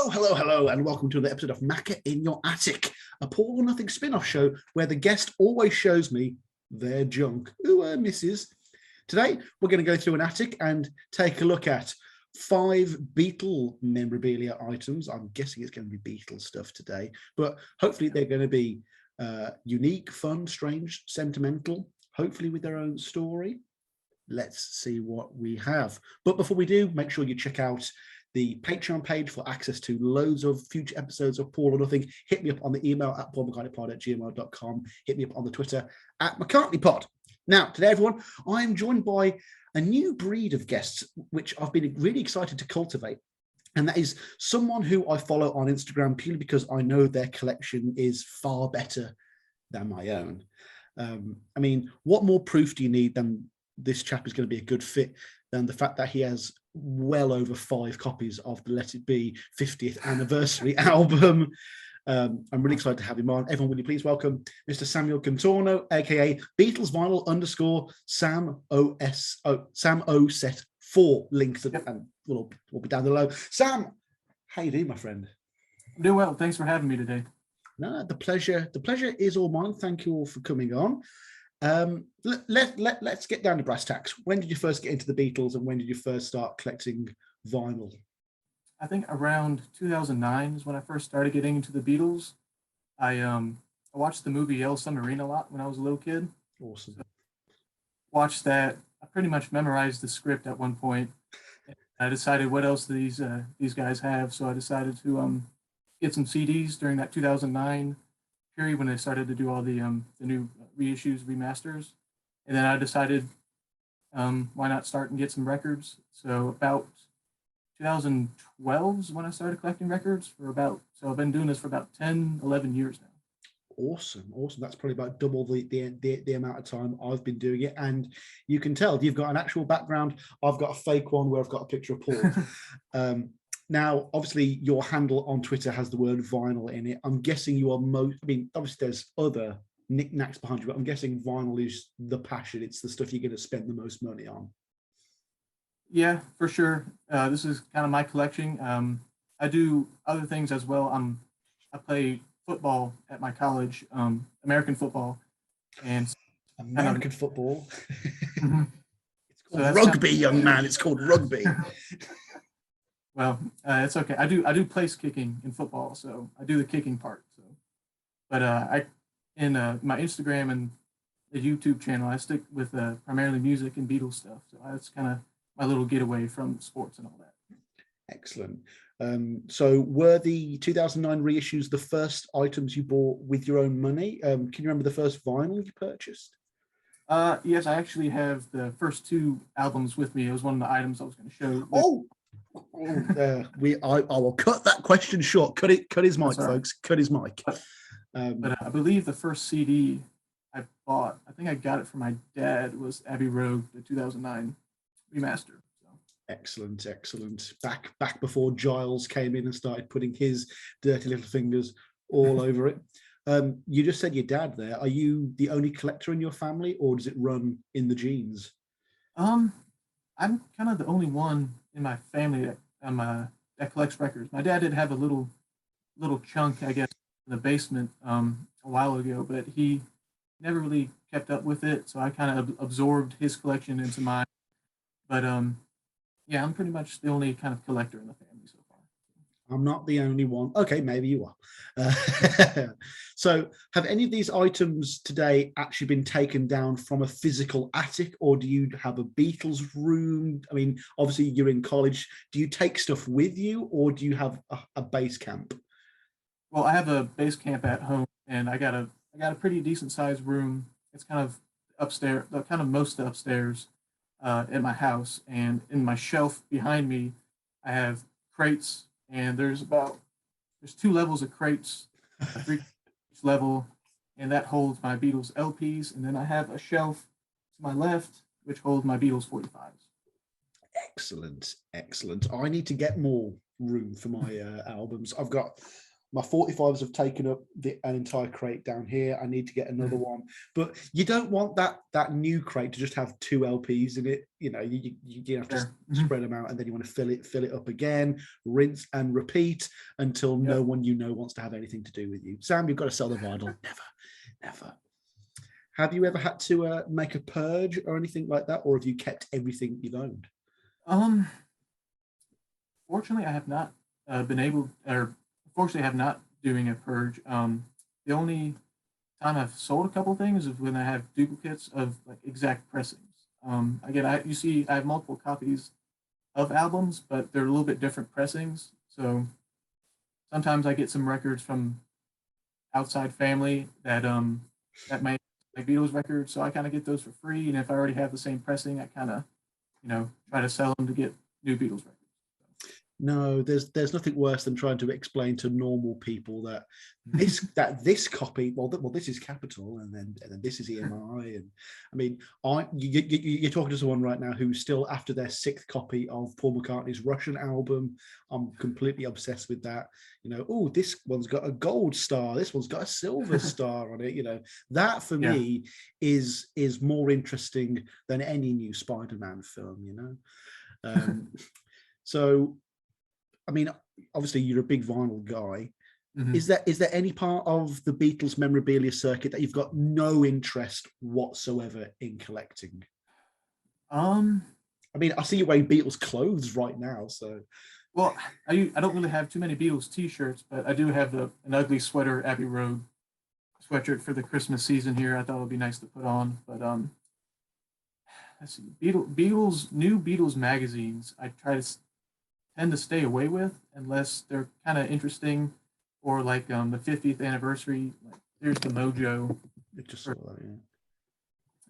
Hello, and welcome to another episode of Macca in Your Attic, a Paul or Nothing spin-off show where the guest always shows me their junk. Ooh, misses. Today, we're going to go through an attic and take a look at 5 Beatle memorabilia items. I'm guessing it's going to be Beatles stuff today, but hopefully they're going to be unique, fun, strange, sentimental, hopefully with their own story. Let's see what we have. But before we do, make sure you check out the Patreon page for access to loads of future episodes of Paul or Nothing. Hit me up on the email at paulmccartneypod@gmail.com. Hit me up on the Twitter at McCartneyPod. Now, today, everyone, I'm joined by a new breed of guests, which I've been really excited to cultivate. And that is someone who I follow on Instagram purely because I know their collection is far better than my own. I mean, what more proof do you need than this chap is going to be a good fit than the fact that he has well over 5 copies of the Let It Be 50th anniversary album. I'm really excited to have him on. Everyone, will you please welcome Mr. Sam Contorno, aka Beatles Vinyl _ Sam O set 4 links and will be down below. Sam, how you doing, my friend? I'm doing well. Thanks for having me today. No, the pleasure is all mine. Thank you all for coming on. Let's get down to brass tacks. When did you first get into the Beatles, and when did you first start collecting vinyl? I think around 2009 is when I first started getting into the Beatles. I watched the movie Yellow Submarine a lot when I was a little kid. Awesome. So watched that. I pretty much memorized the script at one point. I decided what else these guys have, so I decided to get some CDs during that 2009 period when they started to do all the new reissues, remasters, and then I decided why not start and get some records. So about 2012 is when I started collecting records so I've been doing this for about 10, 11 years now. Awesome. That's probably about double the amount of time I've been doing it, and you can tell you've got an actual background. I've got a fake one where I've got a picture of Paul. Now, obviously, your handle on Twitter has the word vinyl in it. I'm guessing you are obviously there's other knickknacks behind you, but I'm guessing vinyl is the passion. It's the stuff you're going to spend the most money on. Yeah, for sure. This is kind of my collection. I do other things as well. I play football at my college, American football. And American football? Mm-hmm. It's called rugby, young man. It's called rugby. Well, it's okay. I do place kicking in football, so I do the kicking part. So, but my Instagram and the YouTube channel, I stick with primarily music and Beatles stuff. So that's kind of my little getaway from sports and all that. Excellent. So were the 2009 reissues the first items you bought with your own money? Can you remember the first vinyl you purchased? Yes, I actually have the first 2 albums with me. It was one of the items I was going to show. I will cut that question short. Cut his mic, folks. Cut his mic. But I believe the first CD I bought, I think I got it from my dad, was Abbey Road, the 2009 remaster. So. Excellent. Back before Giles came in and started putting his dirty little fingers all over it. You just said your dad there. Are you the only collector in your family, or does it run in the genes? I'm kind of the only one in my family that collects records. My dad did have a little chunk, I guess, in the basement a while ago, but he never really kept up with it, so I kind of absorbed his collection into mine. But yeah, I'm pretty much the only kind of collector in the family so far. I'm not the only one. Okay, maybe you are. So have any of these items today actually been taken down from a physical attic, or do you have a Beatles room? I mean, obviously you're in college. Do you take stuff with you, or do you have a base camp? Well, I have a base camp at home, and I got a pretty decent sized room. It's kind of upstairs, kind of most upstairs at my house, and in my shelf behind me, I have crates. And there's 2 levels of crates, 3 each level, and that holds my Beatles LPs. And then I have a shelf to my left, which holds my Beatles 45s. Excellent. I need to get more room for my albums. I've got my 45s have taken up an entire crate down here. I need to get another one, but you don't want that new crate to just have 2 LPs in it. You know, you have to spread them out, and then you want to fill it up again, rinse and repeat until no one wants to have anything to do with you. Sam, you've got to sell the vinyl. Never. Have you ever had to make a purge or anything like that, or have you kept everything you've owned? Fortunately, I have not been able, or unfortunately, I have not doing a purge. The only time I've sold a couple things is when I have duplicates of like exact pressings. Again, I have multiple copies of albums, but they're a little bit different pressings. So sometimes I get some records from outside family that might like Beatles records, so I kind of get those for free. And if I already have the same pressing, I kind of try to sell them to get new Beatles records. No, there's nothing worse than trying to explain to normal people that this copy, this is Capitol, and then this is EMI, and I mean, you're talking to someone right now who's still after their 6th copy of Paul McCartney's Russian album. I'm completely obsessed with that. You know, oh, this one's got a gold star, this one's got a silver star on it. You know, that for me is more interesting than any new Spider-Man film. You know, so. I mean, obviously, you're a big vinyl guy. Mm-hmm. Is there any part of the Beatles memorabilia circuit that you've got no interest whatsoever in collecting? I mean, I see you wearing Beatles clothes right now, so. Well, I don't really have too many Beatles T-shirts, but I do have an ugly sweater Abbey Road sweatshirt for the Christmas season here. I thought it would be nice to put on, but let's see, Beatles new Beatles magazines. I tend to stay away with unless they're kind of interesting, or like the 50th anniversary. Like there's the Mojo. Just saw that, yeah.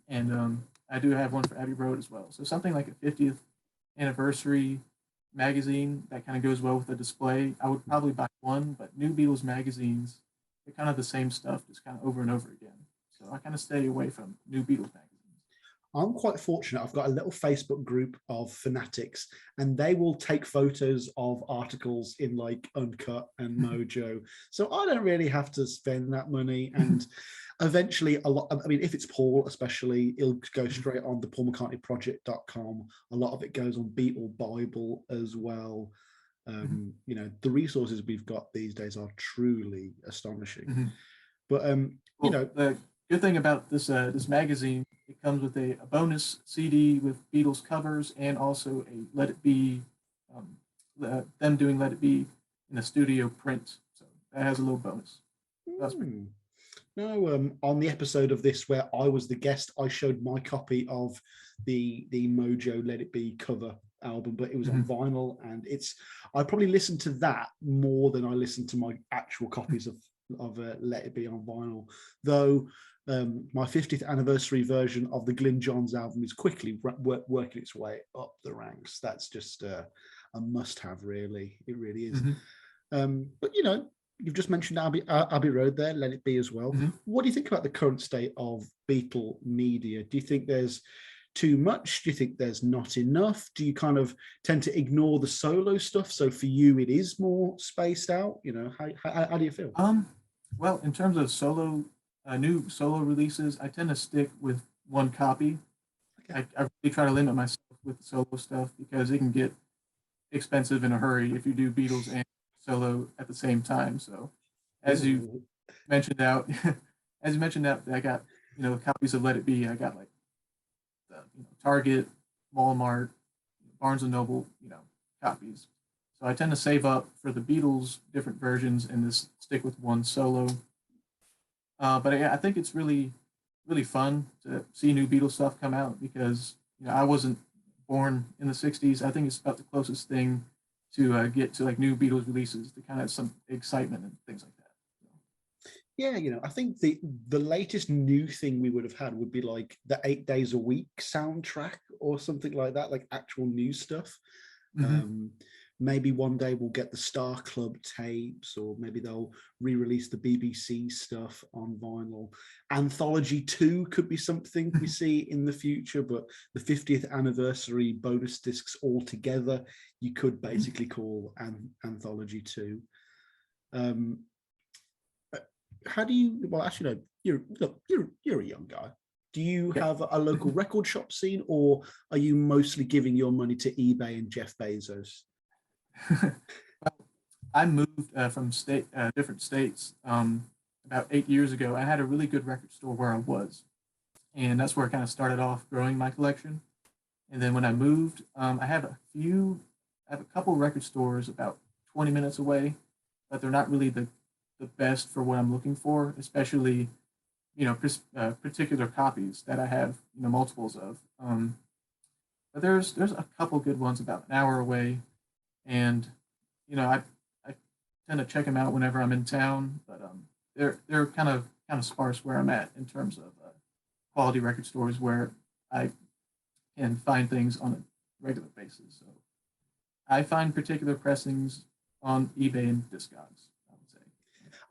And I do have one for Abbey Road as well. So something like a 50th anniversary magazine that kind of goes well with the display. I would probably buy one, but new Beatles magazines, they're kind of the same stuff, just kind of over and over again. So I kind of stay away from new Beatles magazines. I'm quite fortunate. I've got a little Facebook group of fanatics, and they will take photos of articles in like Uncut and Mojo. So I don't really have to spend that money. And eventually, if it's Paul, especially, it'll go straight on the PaulMcCartneyProject.com. A lot of it goes on Beatle Bible as well. You know, the resources we've got these days are truly astonishing. But the good thing about this magazine, it comes with a bonus CD with Beatles covers, and also a Let It Be, them doing Let It Be in a studio print. So that has a little bonus. That's pretty No, on the episode of this where I was the guest, I showed my copy of the Mojo Let It Be cover album, but it was on vinyl, and I probably listened to that more than I listened to my actual copies of Let It Be on vinyl, though. My 50th anniversary version of the Glyn Johns album is quickly working its way up the ranks. That's just a must-have, really. It really is. But you know, you've just mentioned Abbey Road there, Let It Be as well. What do you think about the current state of Beatle media? Do you think there's too much? Do you think there's not enough? Do you kind of tend to ignore the solo stuff? So for you, it is more spaced out. You know, how do you feel? Well, in terms of new solo releases, I tend to stick with one copy. Okay. I really try to limit myself with the solo stuff because it can get expensive in a hurry if you do Beatles and solo at the same time. So, as you mentioned out, I got copies of Let It Be. I got like the Target, Walmart, Barnes and Noble, copies. So I tend to save up for the Beatles different versions and just stick with one solo. But I think it's really, really fun to see new Beatles stuff come out because I wasn't born in the '60s. I think it's about the closest thing to get to like new Beatles releases to kind of some excitement and things like that. Yeah, I think the latest new thing we would have had would be like the 8 Days a Week soundtrack or something like that, like actual new stuff. Maybe one day we'll get the Star Club tapes, or maybe they'll re-release the BBC stuff on vinyl. Anthology 2 could be something we see in the future, but the 50th anniversary bonus discs altogether, you could basically call Anthology 2. how do you? Well, actually, no. You're a young guy. Do you Yeah. have a local record shop scene, or are you mostly giving your money to eBay and Jeff Bezos? I moved from different states about 8 years ago. I had a really good record store where I was, and that's where I kind of started off growing my collection. And then when I moved, I have a couple record stores about 20 minutes away, but they're not really the best for what I'm looking for, especially particular copies that I have multiples of. But there's a couple good ones about an hour away, and I tend to check them out whenever I'm in town. But they're kind of sparse where I'm at in terms of quality record stores where I can find things on a regular basis. So I find particular pressings on eBay and Discogs, I would say.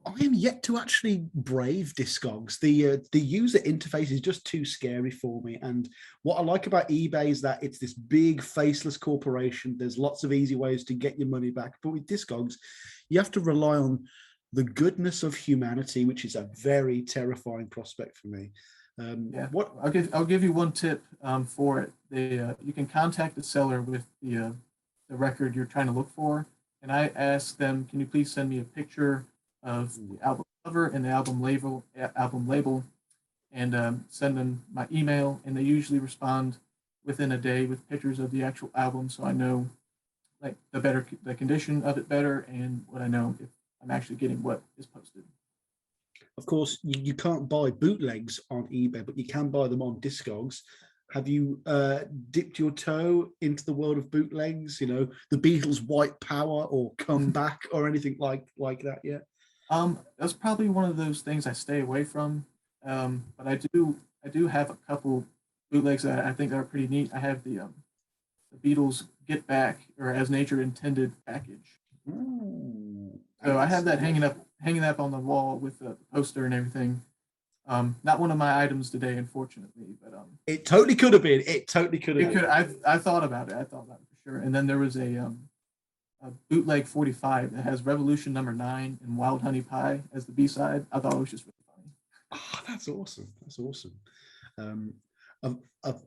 I am yet to actually brave Discogs. The user interface is just too scary for me. And what I like about eBay is that it's this big faceless corporation. There's lots of easy ways to get your money back. But with Discogs, you have to rely on the goodness of humanity, which is a very terrifying prospect for me. What I'll give you one tip for it. You can contact the seller with the record you're trying to look for, and I ask them, can you please send me a picture of the album cover and the album label, and send them my email, and they usually respond within a day with pictures of the actual album, so I know like the condition of it better, and what I know if I'm actually getting what is posted. Of course, you can't buy bootlegs on eBay, but you can buy them on Discogs. Have you dipped your toe into the world of bootlegs? The Beatles' White Power or Come Back or anything like that yet? That's probably one of those things I stay away from. But I do have a couple bootlegs that I think are pretty neat. I have the Beatles Get Back or As Nature Intended package. Ooh, So I have that hanging up on the wall with the poster and everything. Not one of my items today, unfortunately, but it totally could have been. It totally could have it been. could. I thought about it. I thought about it for sure. And then there was a bootleg 45 that has Revolution #9 and Wild Honey Pie as the B-side. I thought it was just really funny. Oh, that's awesome. That's awesome. Um,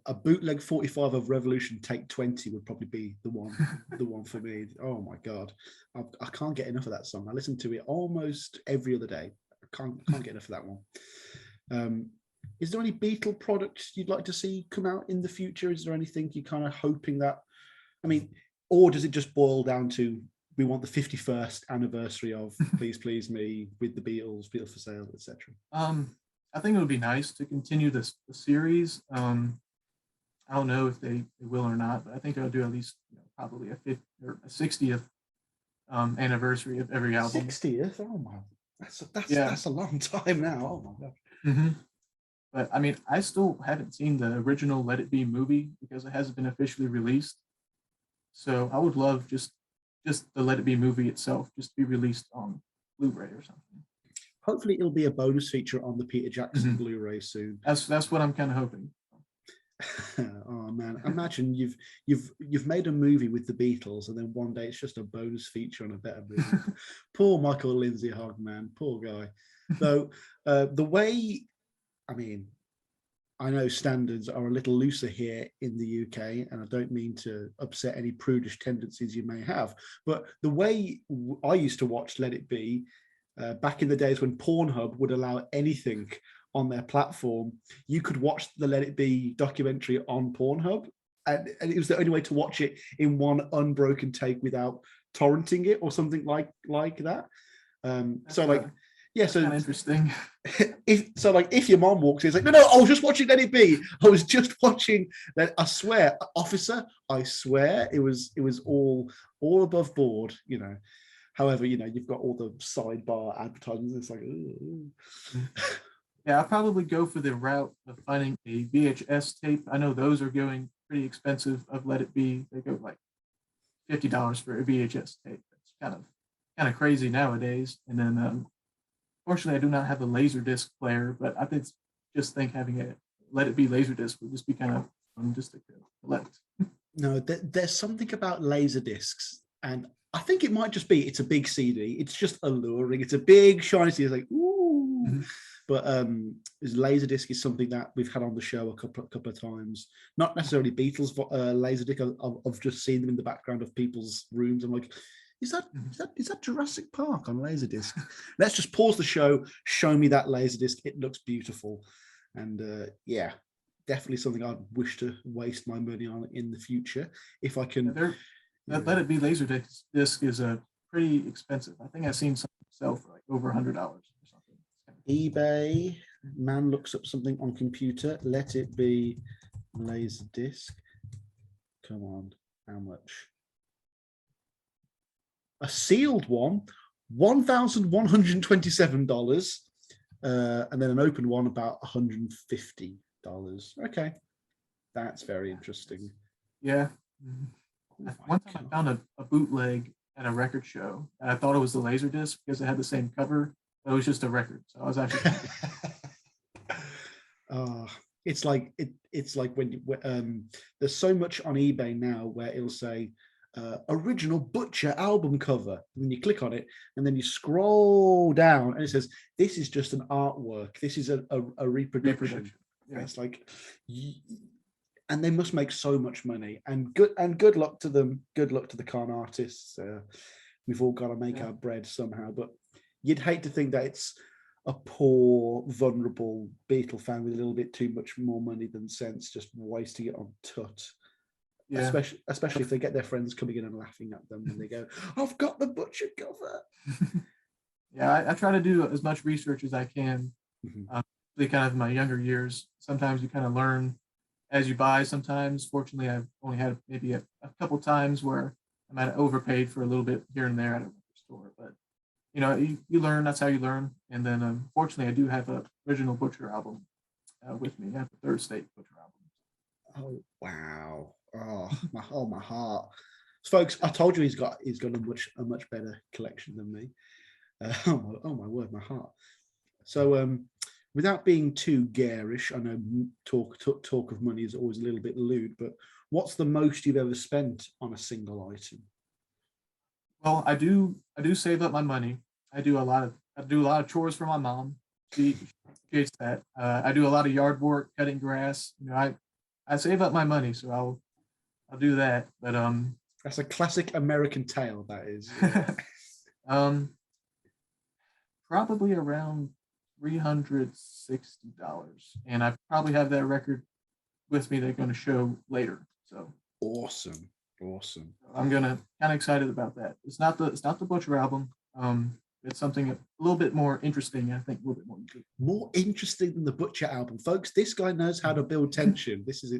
a bootleg 45 of Revolution Take 20 would probably be the one for me. Oh my God. I can't get enough of that song. I listen to it almost every other day. I can't get enough of that one. Is there any Beetle products you'd like to see come out in the future? Is there anything you're kind of hoping that, or does it just boil down to we want the 51st anniversary of Please Please Me with the Beatles for Sale, etc.? I think it would be nice to continue the series. I don't know if they will or not, but I think they'll do at least probably a 50th or a 60th anniversary of every album. 60th? Oh my, that's a long time now. Oh my God. Mm-hmm. But I still haven't seen the original Let It Be movie because it hasn't been officially released. So I would love just the Let It Be movie itself just to be released on Blu-ray or something. Hopefully, it'll be a bonus feature on the Peter Jackson Blu-ray soon. That's what I'm kind of hoping. Oh man, imagine you've made a movie with the Beatles, and then one day it's just a bonus feature on a better movie. Poor Michael Lindsay Hogg, man, poor guy. So the way, I know standards are a little looser here in the UK, and I don't mean to upset any prudish tendencies you may have, but the way I used to watch Let It Be back in the days when Pornhub would allow anything on their platform, you could watch the Let It Be documentary on Pornhub, and it was the only way to watch it in one unbroken take without torrenting it or something like that. So interesting. If your mom walks in, it's like, no, I was just watching Let It Be. I was just watching that. I swear, officer, I swear, it was all above board, However, you've got all the sidebar advertisements. It's like, ooh. Yeah, I'll probably go for the route of finding a VHS tape. I know those are going pretty expensive of Let It Be. They go like $50 for a VHS tape. That's kind of crazy nowadays. And then, fortunately, I do not have a Laserdisc player, but I think having a Let It Be Laserdisc would just be kind of fun just to collect. No, there's something about Laserdiscs, and I think it might just be it's a big CD. It's just alluring. It's a big shiny CD. It's like, ooh. Ooh. But Laserdisc is something that we've had on the show a couple of times. Not necessarily Beatles Laserdisc. I've just seen them in the background of people's rooms. I'm like, is that Jurassic Park on Laserdisc? Let's just pause the show. Show me that Laserdisc. It looks beautiful, and yeah, definitely something I'd wish to waste my money on in the future if I can. Let It Be Laserdisc is pretty expensive. I think I've seen some sell for like over $100 or something. eBay, man looks up something on computer. Let It Be Laserdisc. Come on, how much? A sealed one, $1,127, and then an open one about $150. Okay, that's very interesting. Yeah. One time I found a bootleg at a record show, and I thought it was the Laserdisc because it had the same cover, but it was just a record. So I was actually. It's like when there's so much on eBay now where it'll say original Butcher album cover, and then you click on it, and then you scroll down, and it says this is just an artwork. This is a reproduction. Yeah. It's like, and they must make so much money. And good luck to them. Good luck to the con artists. We've all got to make our bread somehow, but you'd hate to think that it's a poor, vulnerable Beatle fan with a little bit too much more money than sense, just wasting it on tut. Yeah. Especially if they get their friends coming in and laughing at them and they go, I've got the Butcher cover. Yeah, I try to do as much research as I can. Kind of in my younger years. Sometimes you kind of learn as you buy. Sometimes, fortunately, I've only had maybe a couple times where I might have overpaid for a little bit here and there at a record store. But you learn. That's how you learn. And then, fortunately, I do have an original Butcher album with me. I have the Third State Butcher album. Oh wow! Oh my heart, folks! I told you he's got a much better collection than me. Oh my word, my heart. So without being too garish, I know talk of money is always a little bit lewd, but what's the most you've ever spent on a single item? Well, I do save up my money. I do a lot of chores for my mom. She appreciates that. I do a lot of yard work, cutting grass. I save up my money, so I'll do that. But that's a classic American tale. That is. Probably around $360, and I probably have that record with me. They're going to show later. So awesome. I'm kind of excited about that. It's not the Butcher album. It's something a little bit more interesting. I think a little bit more unique. More interesting than the Butcher album, folks. This guy knows how to build tension. This is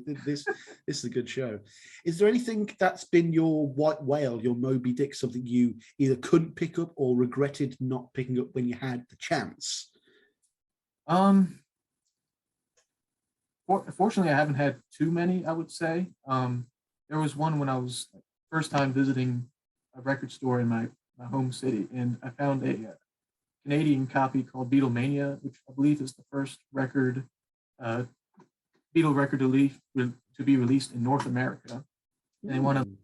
a good show. Is there anything that's been your white whale, your Moby Dick, something you either couldn't pick up or regretted not picking up when you had the chance? Fortunately, I haven't had too many, I would say. There was one when I was first time visiting a record store in my home city, and I found a Canadian copy called Beatlemania, which I believe is the first record, Beatle record to be released in North America. And they wanted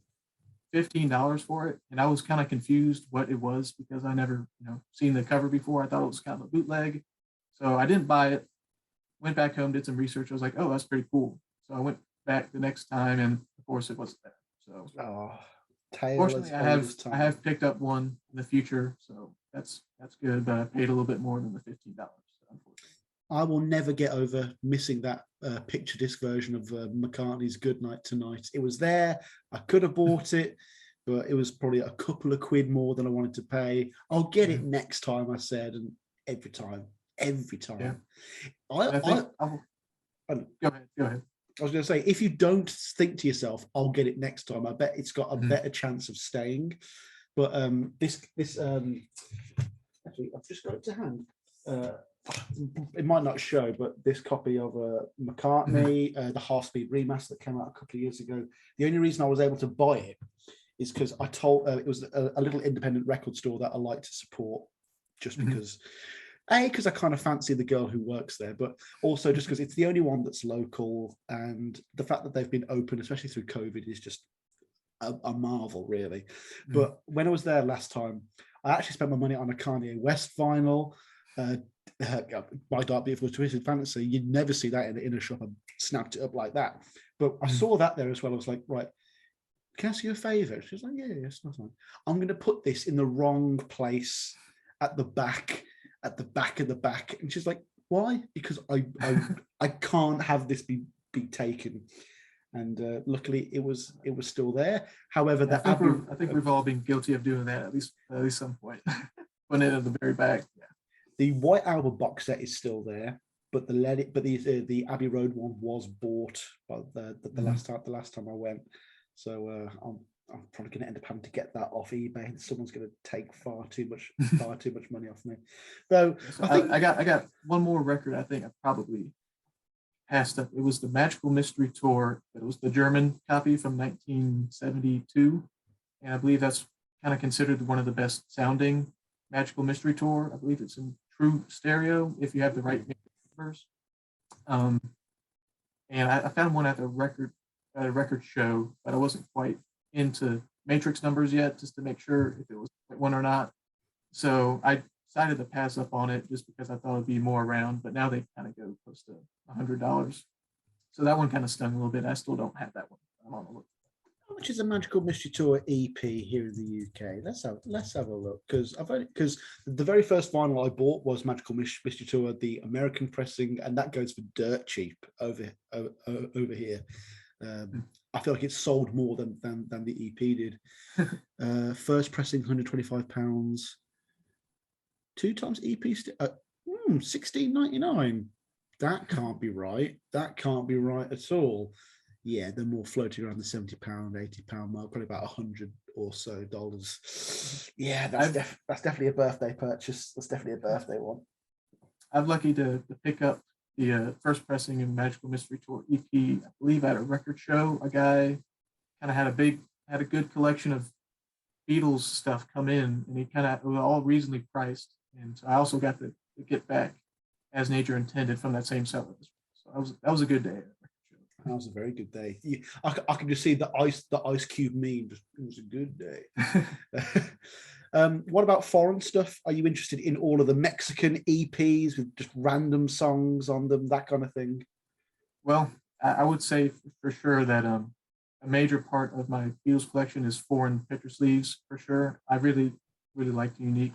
$15 for it, and I was kind of confused what it was because I never seen the cover before. I thought it was kind of a bootleg, so I didn't buy it. Went back home, did some research. I was like, oh, that's pretty cool. So I went back the next time, and of course it wasn't there. So fortunately, I have picked up one in the future, so that's good. But I paid a little bit more than the $15. Unfortunately, I will never get over missing that picture disc version of McCartney's "Good Night Tonight." It was there. I could have bought it, but it was probably a couple of quid more than I wanted to pay. I'll get it next time, I said, and every time. Yeah. Go ahead. I was going to say, if you don't think to yourself, I'll get it next time, I bet it's got a better chance of staying. But this actually, I've just got it to hand. It might not show, but this copy of McCartney, the half-speed remaster that came out a couple of years ago, the only reason I was able to buy it is because I told it was a little independent record store that I like to support, just because. Because I kind of fancy the girl who works there, but also just because it's the only one that's local, and the fact that they've been open, especially through COVID, is just a marvel, really. But when I was there last time, I actually spent my money on a Kanye West vinyl. My Dark Beautiful Twisted Fantasy. You'd never see that in a shop and snapped it up like that. But I saw that there as well. I was like, right, can I see your favour? She was like, yeah, it's not fine. I'm going to put this in the wrong place at the back of the back. And she's like, why? Because I can't have this be taken. And luckily it was still there. However, I think we've all been guilty of doing that at least some point. Putting it at the very back. Yeah. The White Album box set is still there, but the Abbey Road one was bought by the last time I went. So I'm probably going to end up having to get that off eBay. Someone's going to take far too much money off me. Though so I got one more record. I think I probably passed up. It was the Magical Mystery Tour. It was the German copy from 1972, and I believe that's kind of considered one of the best sounding Magical Mystery Tour. I believe it's in true stereo if you have the right numbers. And I found one at a record show, but I wasn't quite into matrix numbers yet, just to make sure if it was the right one or not. So I decided to pass up on it just because I thought it'd be more around. But now they kind of go close to $100. So that one kind of stung a little bit. I still don't have that one. I'm on the look. How much is a Magical Mystery Tour EP here in the UK? Let's have a look, because the very first vinyl I bought was Magical Mystery Tour, the American pressing, and that goes for dirt cheap over here. I feel like it's sold more than the EP did. First pressing, £125. 2 times EP, £16.99. That can't be right. That can't be right at all. Yeah, they're more floating around the £70, £80 mark, probably about $100 or so dollars. Yeah, that's definitely a birthday purchase. That's definitely a birthday one. I'm lucky to pick up the first pressing of Magical Mystery Tour EP. I believe at a record show, a guy kind of had a good collection of Beatles stuff come in, and it was all reasonably priced. And so I also got to get back As Nature Intended from that same seller. So that was a good day. That was a very good day. I can just see the Ice Cube meme. It was a good day. What about foreign stuff? Are you interested in all of the Mexican EPs with just random songs on them, that kind of thing? Well, I would say for sure that a major part of my Beatles collection is foreign picture sleeves, for sure. I really, really like the unique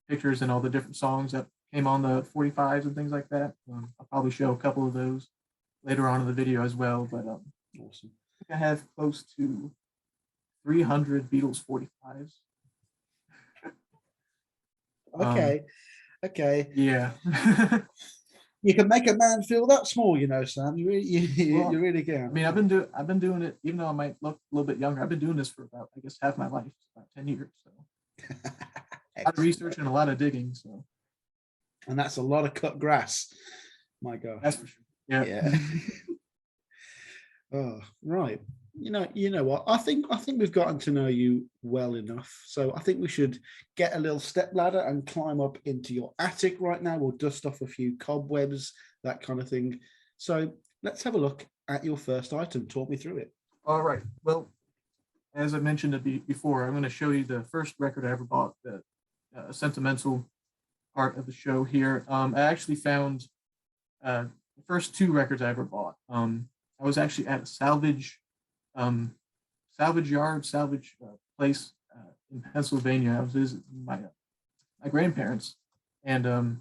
pictures and all the different songs that came on the 45s and things like that. I'll probably show a couple of those later on in the video as well. But awesome. I think I have close to 300 Beatles 45s. Okay. Yeah. You can make a man feel that small, Sam. You really can. I mean, I've been doing it, even though I might look a little bit younger. I've been doing this for about, I guess, half my life, about 10 years. So a lot of research and a lot of digging. So, and that's a lot of cut grass. My God. That's for sure. Yeah. Oh, right. You know what? I think we've gotten to know you well enough. So I think we should get a little step ladder and climb up into your attic right now. We'll dust off a few cobwebs, that kind of thing. So let's have a look at your first item. Talk me through it. All right. Well, as I mentioned before, I'm going to show you the first record I ever bought, the sentimental part of the show here. I actually found the first 2 records I ever bought. I was actually at a salvage place in Pennsylvania. I was visiting my grandparents, and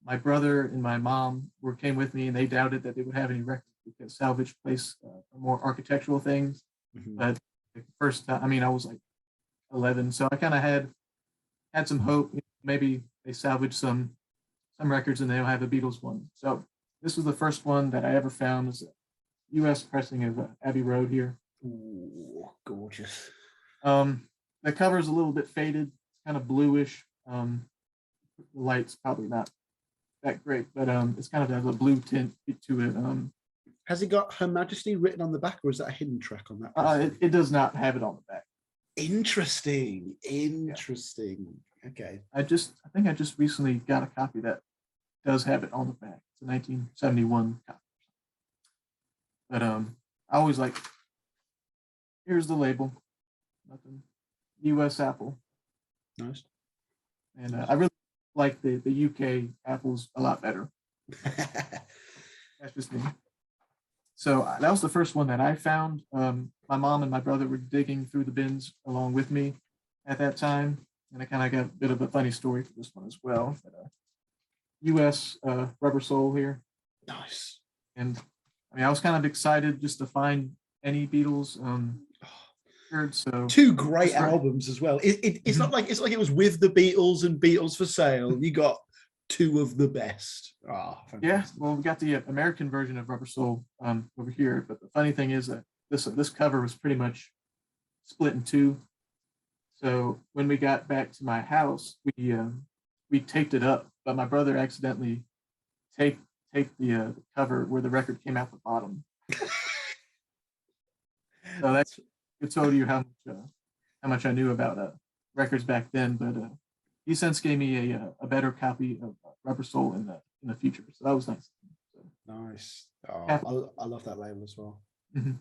my brother and my mom came with me, and they doubted that they would have any records because salvage place are more architectural things. Mm-hmm. But the first time, I was like 11, so I kind of had some hope. Maybe they salvaged some records and they'll have a Beatles one. So this was the first one that I ever found. It was a U.S. pressing of Abbey Road here. Ooh, gorgeous. The cover's a little bit faded. It's kind of bluish. The light's probably not that great, but it's kind of has a blue tint to it. Has it got Her Majesty written on the back, or is that a hidden track on that? It does not have it on the back. Interesting. Yeah. Okay. I think I just recently got a copy that does have it on the back. It's a 1971 copy. But I always like, here's the label. Nothing. U.S. Apple. Nice. And I really like the UK apples a lot better. That's just me. So that was the first one that I found. My mom and my brother were digging through the bins along with me at that time, and I kind of got a bit of a funny story for this one as well. But, U.S. Rubber sole here, Nice. and I mean I was kind of excited just to find any Beatles record. So Two great That's right. albums as well. It's not Mhm. like it was with the Beatles and Beatles for sale. You got two of the best. Ah, Yeah, fantastic. well, we got the American version of Rubber Soul over here, but the funny thing is that this cover was pretty much split in two. So when we got back to my house, we taped it up, but my brother accidentally taped taped the cover where the record came out the bottom. So that That's it told you how much I knew about records back then. But he since gave me a better copy of Rubber Soul in the future, so that was nice. So, nice. Oh, half- I love that label as well. mhm.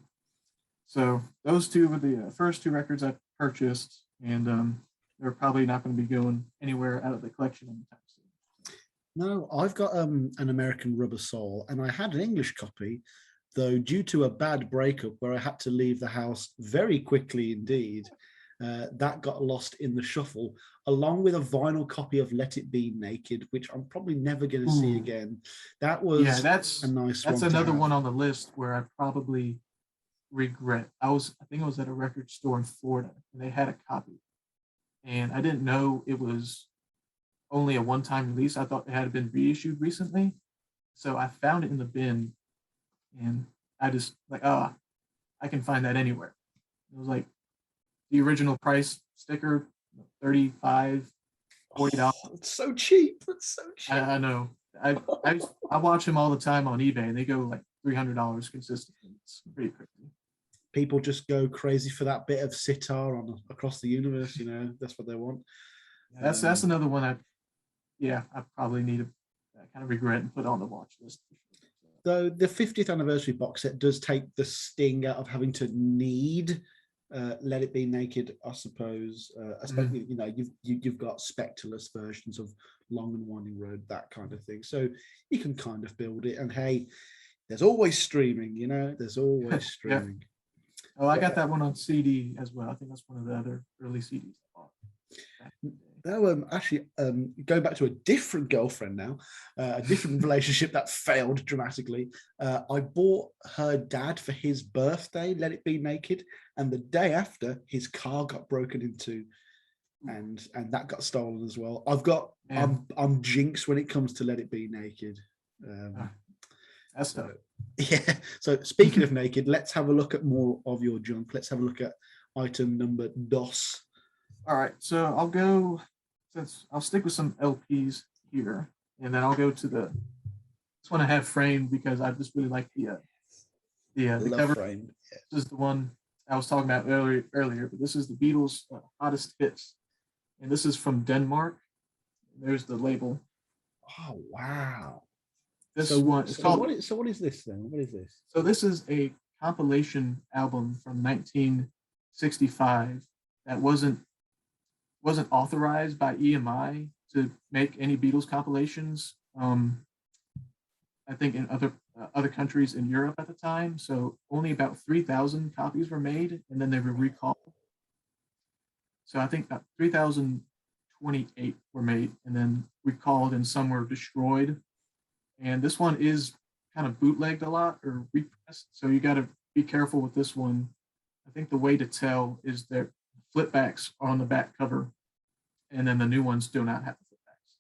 So those two were the first two records I purchased, and they're probably not going to be going anywhere out of the collection anytime soon. No, I've got an American Rubber Soul, and I had an English copy, though due to a bad breakup where I had to leave the house very quickly indeed, that got lost in the shuffle, along with a vinyl copy of Let It Be Naked, which I'm probably never going to see Ooh, again. That yeah, was a nice that's one to another have. one on the list where I probably regret. I think I was at a record store in Florida, and they had a copy, and I didn't know it was only a one-time release. I thought it had been reissued recently, so I found it in the bin, and I just like, oh, I can find that anywhere. It was like the original price sticker, 35 $40. Oh, it's so cheap. It's so cheap. I know. I watch them all the time on eBay, and they go like $300 consistently. It's pretty crazy. People just go crazy for that bit of sitar on across the universe. You know, that's what they want. Yeah, that's another one I probably need to kind of regret and put on the watch list. Though the 50th anniversary box set does take the sting out of having to need Let It Be Naked, I suppose. Especially, you know, you've got spectreless versions of Long and Winding Road, that kind of thing. So you can kind of build it. And hey, there's always streaming. You know, there's always Yeah. streaming. Oh, I got But, that one on CD as well. I think that's one of the other early CDs I bought. now, actually, going back to a different girlfriend now, a different relationship that failed dramatically. I bought her dad for his birthday, Let It Be Naked, and the day after, his car got broken into, and that got stolen as well. I'm jinxed when it comes to Let It Be Naked. That's tough. Yeah. So speaking of naked, let's have a look at more of your junk. Let's have a look at item number dos. All right, so I'll stick with some LPs here, and then I'll go to this one I have framed because I just really like the Love cover. frame. Yeah. This is the one I was talking about earlier, but this is the Beatles' hottest hits, and this is from Denmark. There's the label. Oh wow. This So one is called. what is this then? What is this? So this is a compilation album from 1965 that wasn't authorized by EMI to make any Beatles compilations. I think in other countries in Europe at the time. So only about 3,000 copies were made, and then they were recalled. So I think about 3,028 were made, and then recalled, and some were destroyed. And this one is kind of bootlegged a lot or repressed, so you got to be careful with this one. I think the way to tell is their flipbacks are on the back cover, and then the new ones do not have the flipbacks.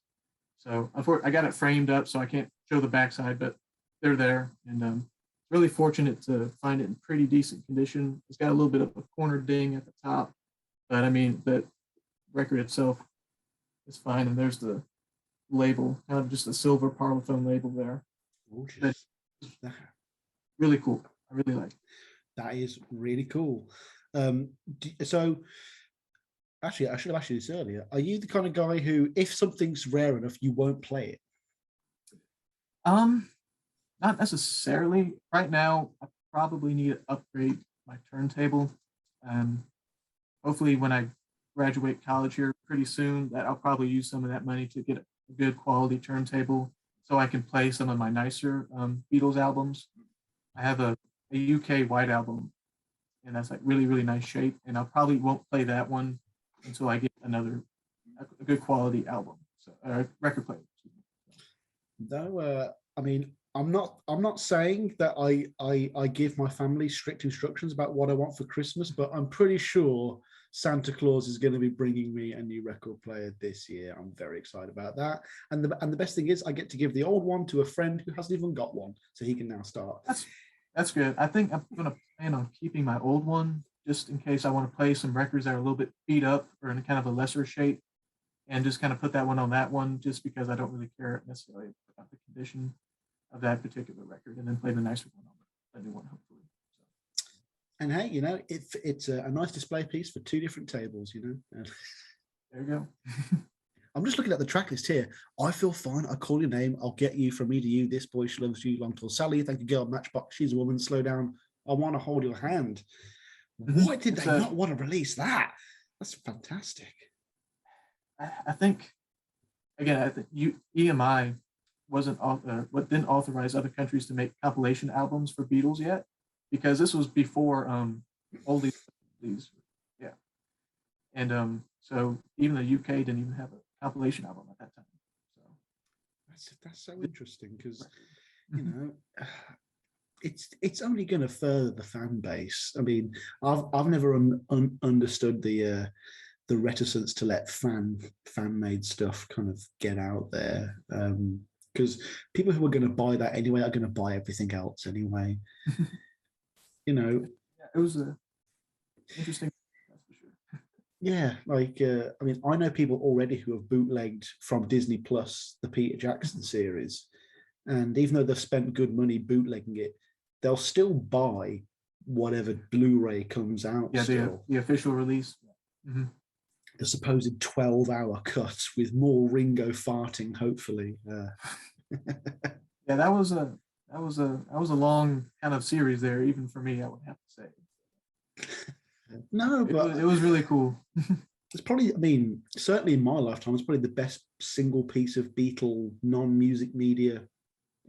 So I got it framed up, so I can't show the backside, but they're there, and really fortunate to find it in pretty decent condition. It's got a little bit of a corner ding at the top, but I mean the record itself is fine, and there's the label, kind of just a silver Parlophone label there. Gorgeous. Really cool. I really like it. That is really cool. So actually, I should have asked you this earlier. Are you the kind of guy who, if something's rare enough, you won't play it? Not necessarily. Right now, I probably need to upgrade my turntable. Hopefully when I graduate college here pretty soon, that I'll probably use some of that money to get a good quality turntable so I can play some of my nicer Beatles albums. I have a UK white album, and that's like really, really nice shape. And I probably won't play that one until I get a good quality album, so record player. No, I mean, I'm not saying that I give my family strict instructions about what I want for Christmas, but I'm pretty sure Santa Claus is going to be bringing me a new record player this year. I'm very excited about that. And the best thing is I get to give the old one to a friend who hasn't even got one, so he can now start. That's good. I think I'm gonna plan on keeping my old one just in case I want to play some records that are a little bit beat up or in kind of a lesser shape, and just kind of put that one on that one just because I don't really care necessarily about the condition of that particular record, and then play the nicer one on the new one, hopefully. So. And hey, it's a nice display piece for two different tables, There you go. I'm just looking at the track list here. I feel fine. I call your name. I'll get you from me to you. This boy, she loves you. Long tall Sally. Thank you, girl. Matchbox. She's a woman. Slow down. I want to hold your hand. Why did they not want to release that? That's fantastic. I think, again, EMI didn't authorize other countries to make compilation albums for Beatles yet, because this was before oldies, yeah, and so even the UK didn't even have a compilation album at that time. So that's so interesting because it's only going to further the fan base. I mean, I've never understood the reticence to let fan made stuff kind of get out there, because people who are going to buy that anyway are going to buy everything else anyway. Yeah, it was interesting. That's for sure. Yeah, I mean, I know people already who have bootlegged from Disney Plus the Peter Jackson series, and even though they've spent good money bootlegging it, they'll still buy whatever Blu-ray comes out. Yeah, still. The official release. Mm-hmm. The supposed 12-hour cut with more Ringo farting, hopefully. Yeah, that was a long kind of series there, even for me, I would have to say. No, but it was really cool. It's probably, I mean, certainly in my lifetime, it's probably the best single piece of Beatle non-music media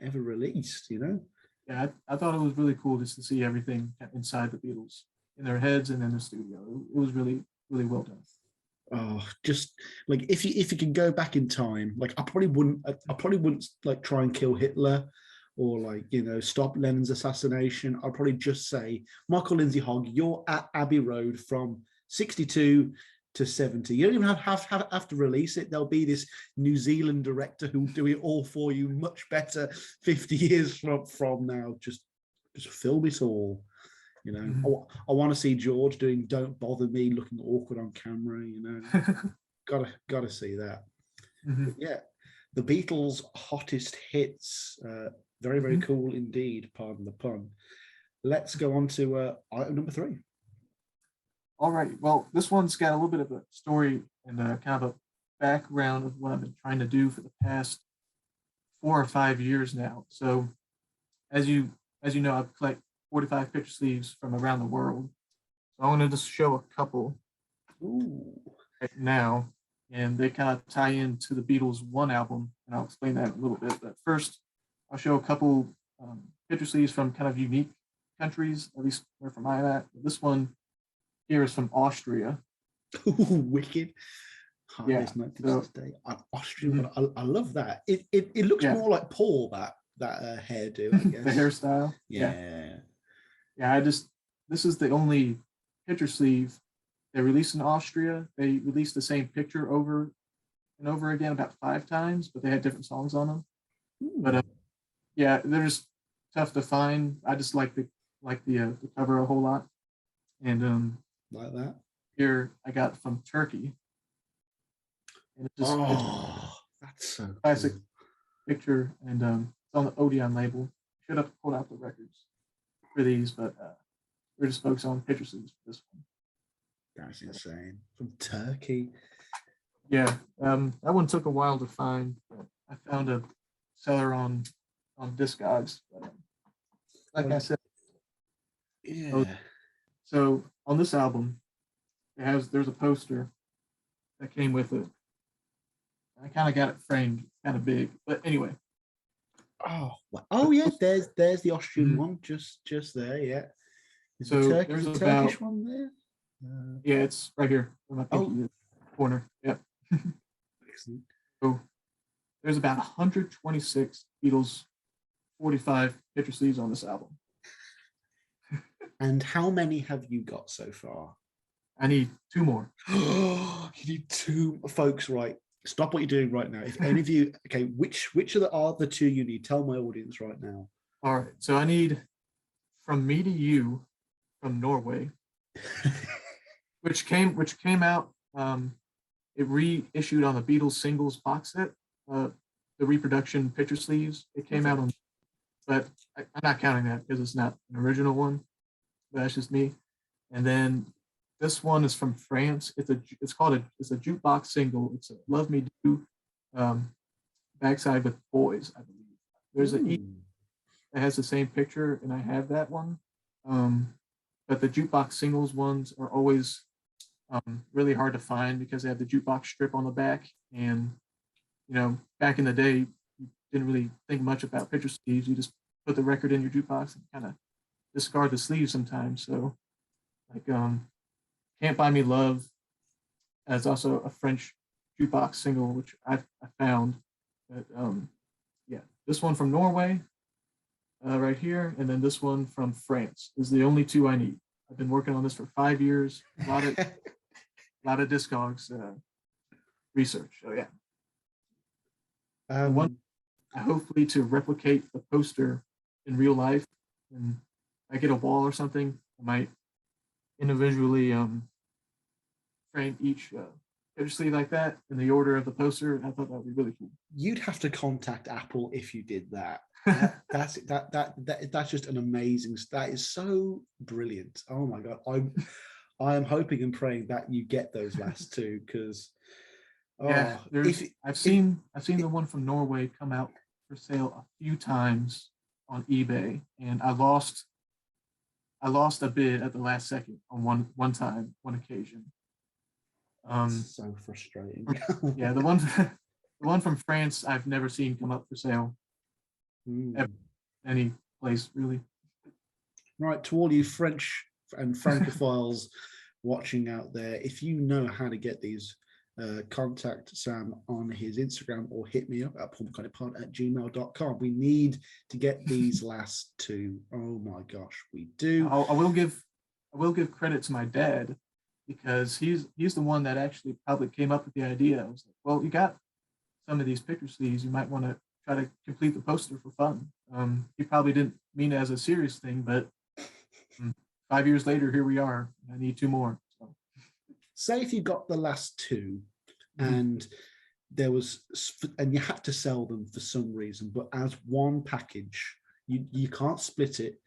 ever released, Yeah, I thought it was really cool just to see everything inside the Beatles, in their heads and in the studio. It was really, really well done. Oh, just like if you can go back in time, like I probably wouldn't like try and kill Hitler or stop Lennon's assassination. I'd probably just say, Michael Lindsay Hogg, you're at Abbey Road from 62 to 70. You don't even have to release it. There'll be this New Zealand director who'll do it all for you much better 50 years from now. Just film it all. I want to see George doing "Don't Bother Me," looking awkward on camera. Gotta see that. Mm-hmm. Yeah, the Beatles' hottest hits. Very, very cool indeed. Pardon the pun. Let's go on to item number 3. All right. Well, this one's got a little bit of a story and kind of a background of what I've been trying to do for the past 4 or 5 years now. So, as you know, I've collected 45 picture sleeves from around the world. So I want to just show a couple right now, and they kind of tie into the Beatles' one album, and I'll explain that in a little bit. But first, I'll show a couple picture sleeves from kind of unique countries, at least where from I'm at. This one here is from Austria. Ooh, wicked. Yeah. So, Austria, but I love that. It looks more like Paul, that hairdo, I guess. The hairstyle. Yeah, this is the only picture sleeve they released in Austria. They released the same picture over and over again about 5 times, but they had different songs on them. Ooh. But yeah, they're just tough to find. I just like the cover a whole lot. And like that. Here I got from Turkey. And that's so classic cool. Picture, and it's on the Odeon label. Should have pulled out the records for these, but we're just focused on picture sleeves for this one. That's insane. From Turkey. Yeah, that one took a while to find, but I found a seller on Discogs. But, I said, yeah. So on this album, there's a poster that came with it. I kind of got it framed, kind of big, but anyway. Oh yeah, there's the Austrian Mhm. one, just there. Yeah, is So the there's Turkish about, one there? yeah, it's right here where my Oh, pinky is, corner. Yep. excellent. So there's about 126 Beatles 45 picture sleeves on this album. And how many have you got so far? I need 2 more. You need 2, folks. Right, stop what you're doing right now. If any of you, okay, which are the 2 you need? Tell my audience right now. All right, so I need From Me to You from Norway, which came out. It reissued on the Beatles singles box set, the reproduction picture sleeves. It came out on, but I'm not counting that because it's not an original one. But that's just me. And then this one is from France. It's a jukebox single. It's a Love Me Do, backside with boys, I believe. There's an EP that has the same picture, and I have that one. But the jukebox singles ones are always really hard to find because they have the jukebox strip on the back. And, back in the day, you didn't really think much about picture sleeves. You just put the record in your jukebox and kind of discard the sleeve sometimes. So, like, Can't Buy Me Love as also a French jukebox single, which I found. But, yeah, this one from Norway, right here, and then this one from France is the only 2 I need. I've been working on this for 5 years. A lot of Discogs research. So yeah, one hopefully to replicate the poster in real life. And I get a wall or something, I might individually frame each picture sleeve like that in the order of the poster. And I thought that would be really cool. You'd have to contact Apple if you did that. That's just an amazing. That is so brilliant. Oh my god, I am hoping and praying that you get those last 2 because I've seen the one from Norway come out for sale a few times on eBay, and I lost a bid at the last second on one occasion. So frustrating. Yeah, the one from France I've never seen come up for sale. Any place really. Right, to all you French and Francophiles watching out there, if you know how to get these, contact Sam on his Instagram or hit me up at paulmccartneypod@gmail.com. We need to get these last 2. Oh my gosh, we do. I will give credit to my dad because he's the one that actually probably came up with the idea. I was like, well, you got some of these picture sleeves, you might want to try to complete the poster for fun. He probably didn't mean it as a serious thing, but 5 years later, here we are. I need 2 more. So. Say if you got the last 2 and you had to sell them for some reason, but as one package, you can't split it.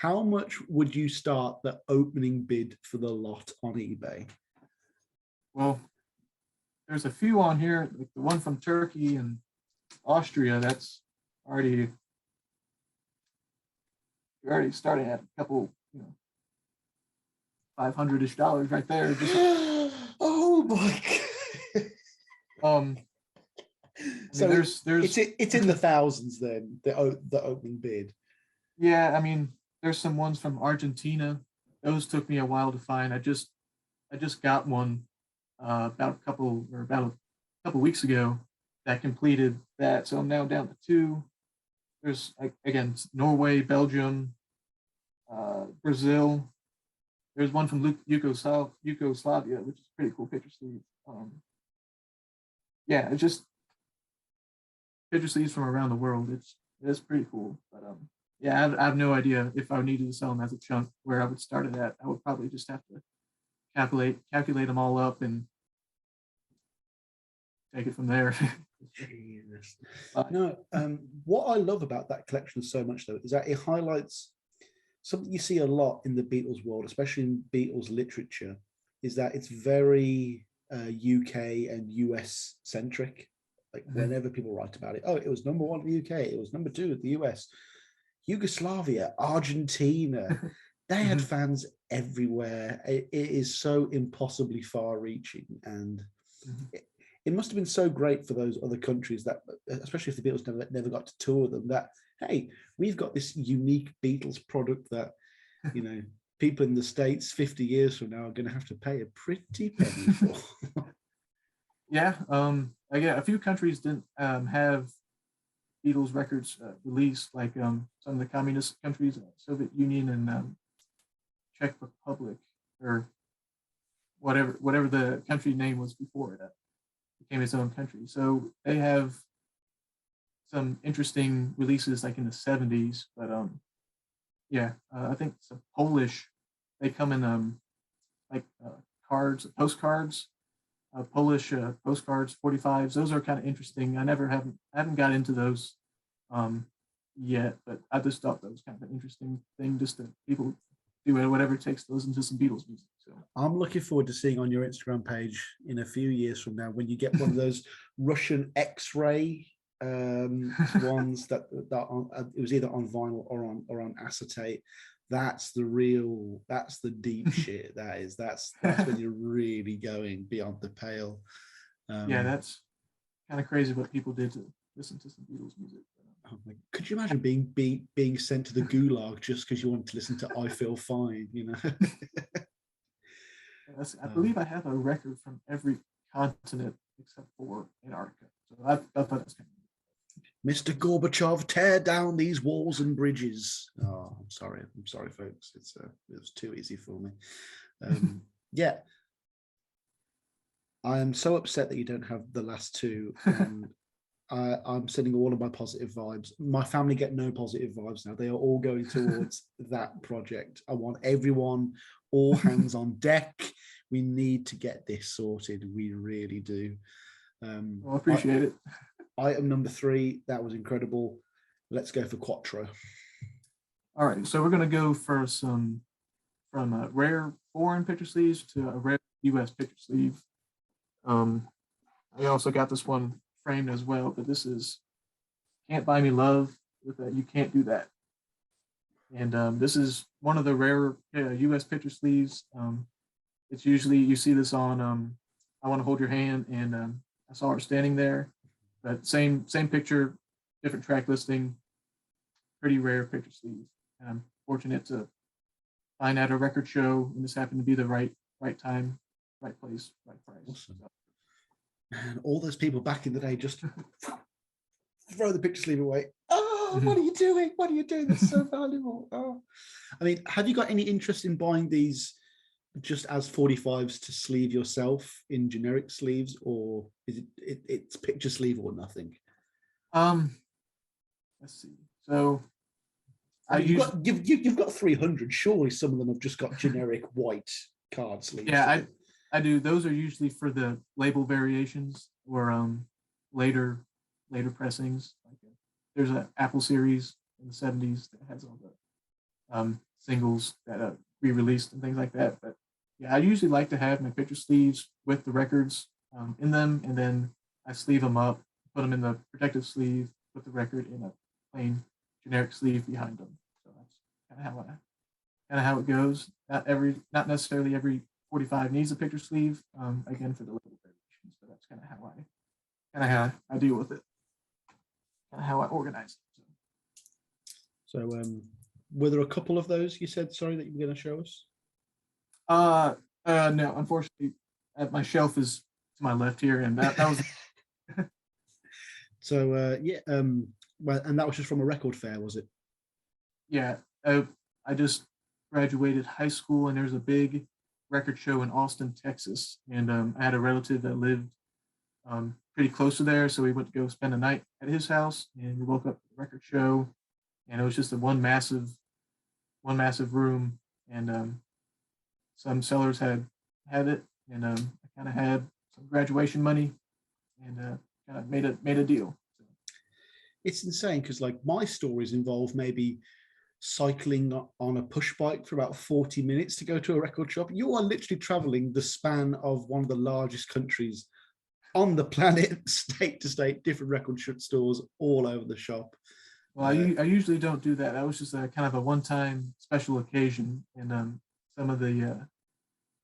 How much would you start the opening bid for the lot on eBay? Well, there's a few on here, like the one from Turkey and Austria. That's already you're already starting at a couple, $500-ish right there. Just oh my god! So there's it's in the thousands then. The opening bid. Yeah, I mean, there's some ones from Argentina. Those took me a while to find. I just got one about a couple weeks ago that completed that. So I'm now down to 2. There's again Norway, Belgium, Brazil. There's one from Yugoslavia, which is a pretty cool picture sleeve. Yeah, it's just picture sleeves from around the world. It's pretty cool. But yeah, I have no idea if I needed to sell them as a chunk where I would start it at. I would probably just have to calculate them all up and take it from there. Jesus. No, what I love about that collection so much though is that it highlights something you see a lot in the Beatles world, especially in Beatles literature, is that it's very UK and US centric. Like whenever people write about it, oh, it was number 1 in the UK, it was number 2 in the US, Yugoslavia, Argentina. They had fans everywhere. It is so impossibly far-reaching, and it must have been so great for those other countries that, especially if the Beatles never got to tour them, that, hey, we've got this unique Beatles product that, you know, people in the States 50 years from now are going to have to pay a pretty penny for. Yeah. Again, a few countries didn't have Beatles records released, like some of the communist countries, Soviet Union and Czech Republic, or whatever the country name was before it became its own country. So they have some interesting releases like in the 70s, but I think some Polish, they come in like postcards, Polish postcards, 45s. Those are kind of interesting. I haven't got into those yet, but I just thought that was kind of an interesting thing, just that people do whatever it takes to listen to some Beatles music. So I'm looking forward to seeing on your Instagram page in a few years from now when you get one of those Russian X-ray ones that it was either on vinyl or on acetate. That's the deep shit. That's when you're really going beyond the pale. That's kind of crazy what people did to listen to some Beatles music. Could you imagine being sent to the gulag just because you wanted to listen to I Feel Fine, you know? I believe I have a record from every continent except for Antarctica. So I thought that's kind of Mr. Gorbachev, tear down these walls and bridges. Oh, I'm sorry, folks. It was too easy for me. Yeah. I am so upset that you don't have the last two. And I'm sending all of my positive vibes. My family get no positive vibes now. They are all going towards that project. I want everyone, all hands on deck. We need to get this sorted. We really do. I appreciate it. Item number 3, that was incredible. Let's go for Quattro. All right, so we're going to go for some from rare foreign picture sleeves to a rare U.S. picture sleeve. I also got this one framed as well, but this is Can't Buy Me Love with You Can't Do That. And this is one of the rare U.S. picture sleeves. It's usually, you see this on I Want to Hold Your Hand, and I Saw Her Standing There. But same picture, different track listing, pretty rare picture sleeve. And I'm fortunate to find at a record show, and this happened to be the right time, right place, right price. Awesome. And all those people back in the day just throw the picture sleeve away. Oh, what are you doing? What are you doing? That's so valuable. Oh, I mean, have you got any interest in buying these just as 45s to sleeve yourself in generic sleeves, or is it's picture sleeve or nothing? Let's see. So you've got 300. Surely some of them have just got generic white card sleeves. Yeah, I do. Those are usually for the label variations or later pressings. Like there's an Apple series in the 70s that has all the singles that re-released and things like that. But yeah, I usually like to have my picture sleeves with the records in them, and then I sleeve them up, put them in the protective sleeve, put the record in a plain generic sleeve behind them. So that's kind of how it goes. Not necessarily every 45 needs a picture sleeve. Again, for the label variations, but that's kind of how I deal with it. Kind of how I organize it. So were there a couple of those you said, sorry, that you were going to show us? No, unfortunately, my shelf is to my left here, and that was. So well, and that was just from a record fair, was it? Yeah, I just graduated high school, and there's a big record show in Austin, Texas, and I had a relative that lived pretty close to there, so we went to go spend a night at his house, and we woke up at the record show, and it was just one massive room, and some sellers had it, and I kind of had some graduation money, and kind of made a deal. So. It's insane because like my stories involve maybe cycling on a push bike for about 40 minutes to go to a record shop. You are literally traveling the span of one of the largest countries on the planet, state to state, different record stores all over the shop. Well, I usually don't do that. That was just a kind of a one-time special occasion, and some of the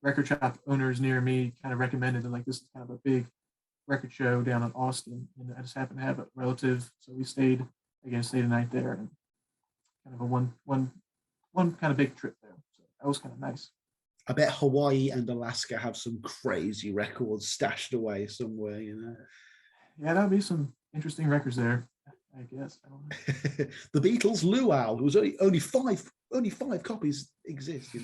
record shop owners near me kind of recommended that like this is kind of a big record show down in Austin, and I just happened to have a relative, so we stayed a night there, and kind of a one kind of big trip there. So that was kind of nice. I bet Hawaii and Alaska have some crazy records stashed away somewhere, Yeah, that would be some interesting records there, I guess. I don't know. The Beatles Luau, who was only five copies exist,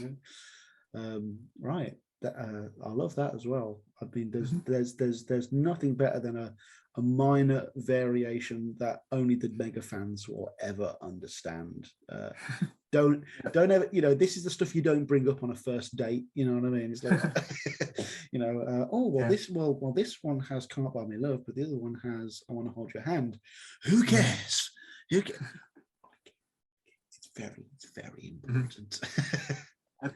Right. I love that as well. I mean, there's nothing better than a minor variation that only the mega fans will ever understand. Don't ever, this is the stuff you don't bring up on a first date. You know what I mean? It's like, this one has "Can't Buy Me Love," but the other one has "I Want to Hold Your Hand." Who cares? Who cares? It's very important. I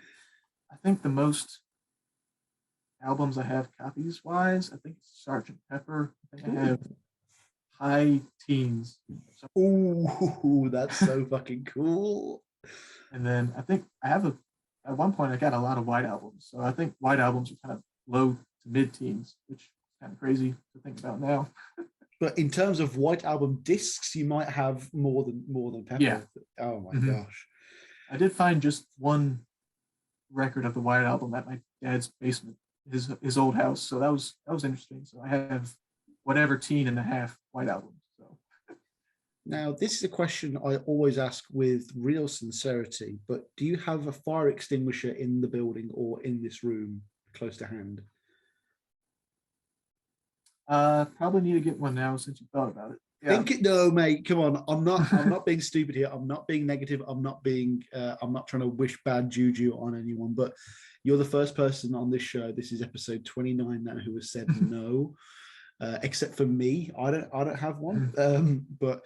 think the most albums I have copies wise, I think it's Sgt. Pepper. I think I have high teens. Ooh, that's so fucking cool. And then I think I have at one point I got a lot of White Albums. So I think White Albums are kind of low to mid teens, which is kind of crazy to think about now. But in terms of White Album discs, you might have more than Pepper. Yeah. Oh my gosh. I did find just one record of the White Album at my dad's basement, his old house. So that was interesting. So I have whatever teen and a half White Albums. So now this is a question I always ask with real sincerity, but do you have a fire extinguisher in the building or in this room close to hand? Probably need to get one now since you thought about it. Yeah. No, mate. Come on. I'm not being stupid here. I'm not being negative. I'm not trying to wish bad juju on anyone. But you're the first person on this show. This is episode 29 now who has said no, except for me. I don't have one. But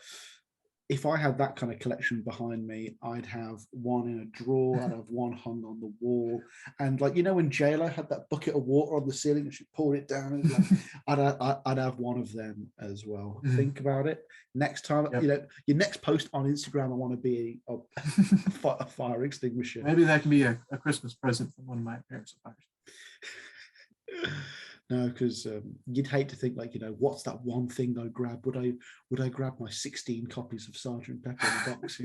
if I had that kind of collection behind me, I'd have one in a drawer. I'd have one hung on the wall. And like, when JLo had that bucket of water on the ceiling and she poured it down, and like, I'd have one of them as well. Think about it. Next time, your next post on Instagram, I want to be a fire extinguisher. Maybe that can be a Christmas present from one of my parents of ours. No, because you'd hate to think like, what's that one thing I'd grab? Would I grab my 16 copies of Sgt. Pepper in the box?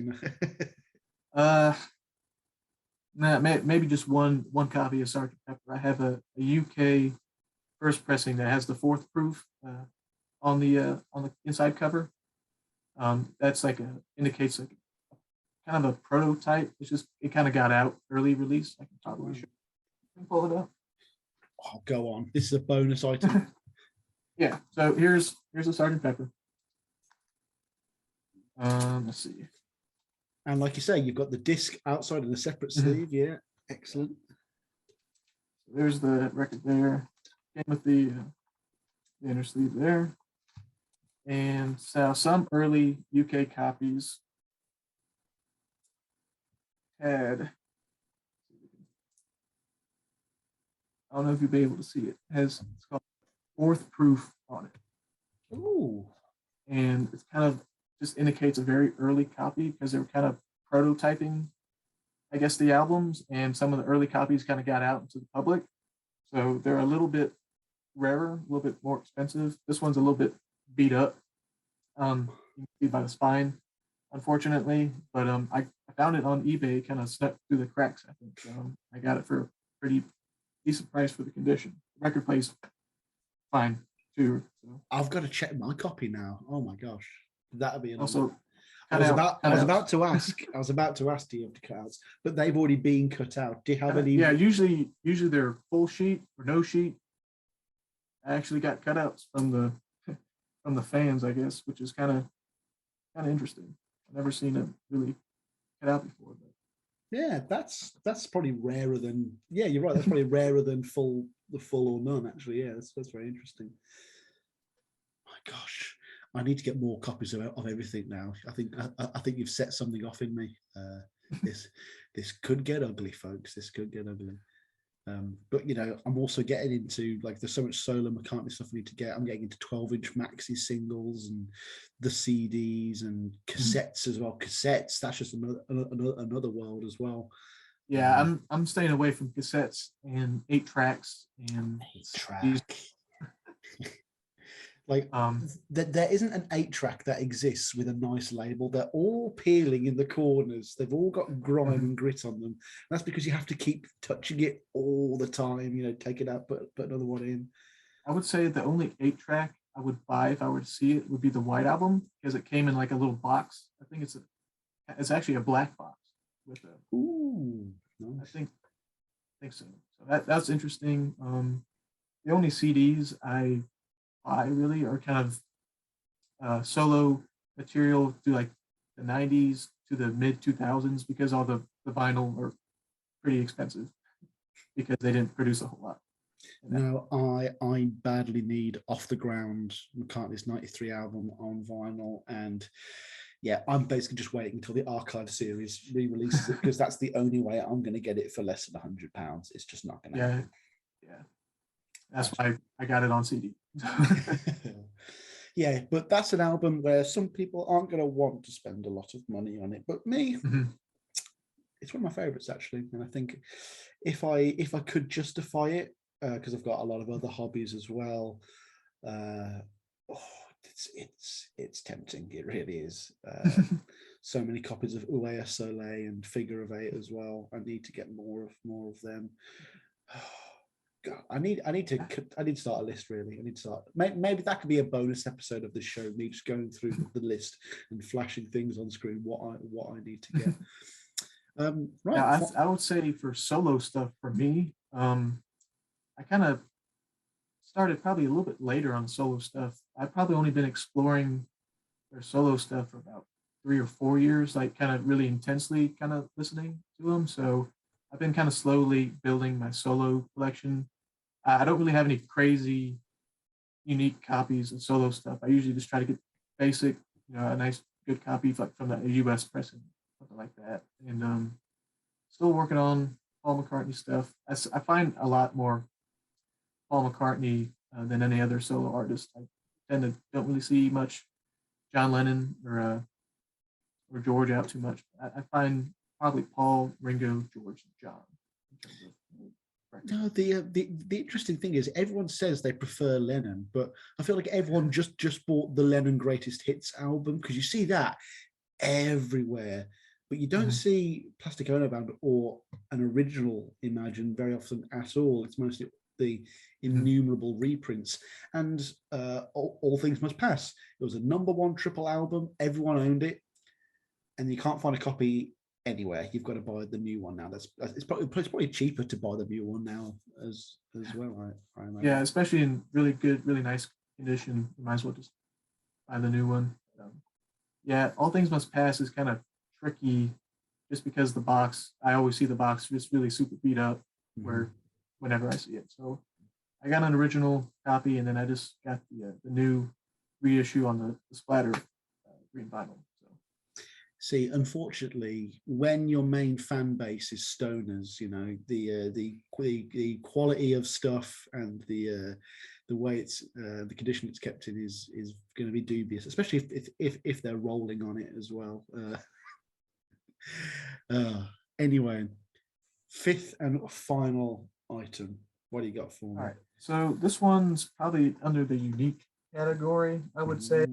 Maybe just one copy of Sgt. Pepper. I have a UK first pressing that has the fourth proof on the inside cover. That's indicates like kind of a prototype. It kind of got out early release. I can probably pull it up. Oh, go on. This is a bonus item. Yeah. So here's a Sgt. Pepper. Let's see. And like you say, you've got the disc outside in a separate sleeve. Yeah. Excellent. There's the record there. Came with the inner sleeve there. And so some early UK copies had, I don't know if you'll be able to see it. It's called fourth proof on it. Ooh. And it's kind of just indicates a very early copy because they were kind of prototyping, I guess, the albums, and some of the early copies kind of got out into the public. So they're a little bit rarer, a little bit more expensive. This one's a little bit beat up. You can see by the spine, unfortunately. But I found it on eBay, kind of snuck through the cracks, I think. I got it for a pretty decent price for the condition. The record plays fine too. So. I've got to check my copy now. Oh my gosh, that'd be also. I was about to ask. Do you have to cut outs? But they've already been cut out. Do you have any? Yeah, usually they're full sheet or no sheet. I actually got cutouts from the fans, I guess, which is kind of interesting. I've never seen it really cut out before. But. Yeah, that's probably rarer than. Yeah, you're right. That's probably rarer than the full or none. Actually, yeah, that's very interesting. My gosh, I need to get more copies of everything now. I think you've set something off in me. This could get ugly, folks. This could get ugly. But I'm also getting into there's so much solo McCartney stuff I need to get. I'm getting into 12-inch maxi singles and the CDs and cassettes as well. Cassettes, that's just another world as well. Yeah, I'm staying away from cassettes and 8 tracks and 8-track. Like there isn't an 8-track that exists with a nice label. They're all peeling in the corners. They've all got grime and grit on them. That's because you have to keep touching it all the time. You know, take it out, put another one in. I would say the only 8-track I would buy if I were to see it would be the White Album because it came in like a little box. I think it's actually a black box with a. Ooh, nice. I think so. So that's interesting. The only CDs I buy really are kind of solo material through like the 90s to the mid 2000s because all the vinyl are pretty expensive because they didn't produce a whole lot. No, I badly need Off the Ground, McCartney's '93 album on vinyl, and yeah, I'm basically just waiting until the Archive series re-releases it because that's the only way I'm going to get it for less than £100. It's just not going to happen. Yeah, that's why I got it on CD. Yeah, but that's an album where some people aren't going to want to spend a lot of money on it, but me, it's one of my favorites actually, and I think if I could justify it, because I've got a lot of other hobbies as well. It's tempting. It really is. So many copies of Uea Sole and Figure of Eight as well. I need to get more of them. God, I need to start a list really. I need to start. Maybe that could be a bonus episode of this show. Me just going through the list and flashing things on screen. What I need to get. Right. Yeah, I would say for solo stuff for me. I kind of started probably a little bit later on solo stuff. I've probably only been exploring their solo stuff for about 3 or 4 years, like kind of really intensely kind of listening to them. So I've been kind of slowly building my solo collection. I don't really have any crazy, unique copies of solo stuff. I usually just try to get basic, a nice, good copy like from the US pressing, something like that. And still working on Paul McCartney stuff. I find a lot more Paul McCartney than any other solo artist. I don't really see much John Lennon or George out too much. I find probably Paul, Ringo, George, and John. No, the interesting thing is everyone says they prefer Lennon, but I feel like everyone just bought the Lennon Greatest Hits album because you see that everywhere, but you don't see Plastic Ono Band or an original Imagine very often at all. It's mostly the innumerable reprints, and all Things Must Pass. It was a #1 triple album. Everyone owned it, and you can't find a copy anywhere. You've got to buy the new one now. It's probably cheaper to buy the new one now as well. I imagine. Yeah, especially in really good, really nice condition. You might as well just buy the new one. Yeah, All Things Must Pass is kind of tricky, just because the box. I always see the box just really super beat up. Whenever I see it, so I got an original copy, and then I just got the new reissue on the splatter green vinyl. See, unfortunately, when your main fan base is stoners, the quality of stuff and the way it's the condition it's kept in is going to be dubious, especially if they're rolling on it as well. Anyway, fifth and final item. What do you got for me? All right, so this one's probably under the unique category. I would say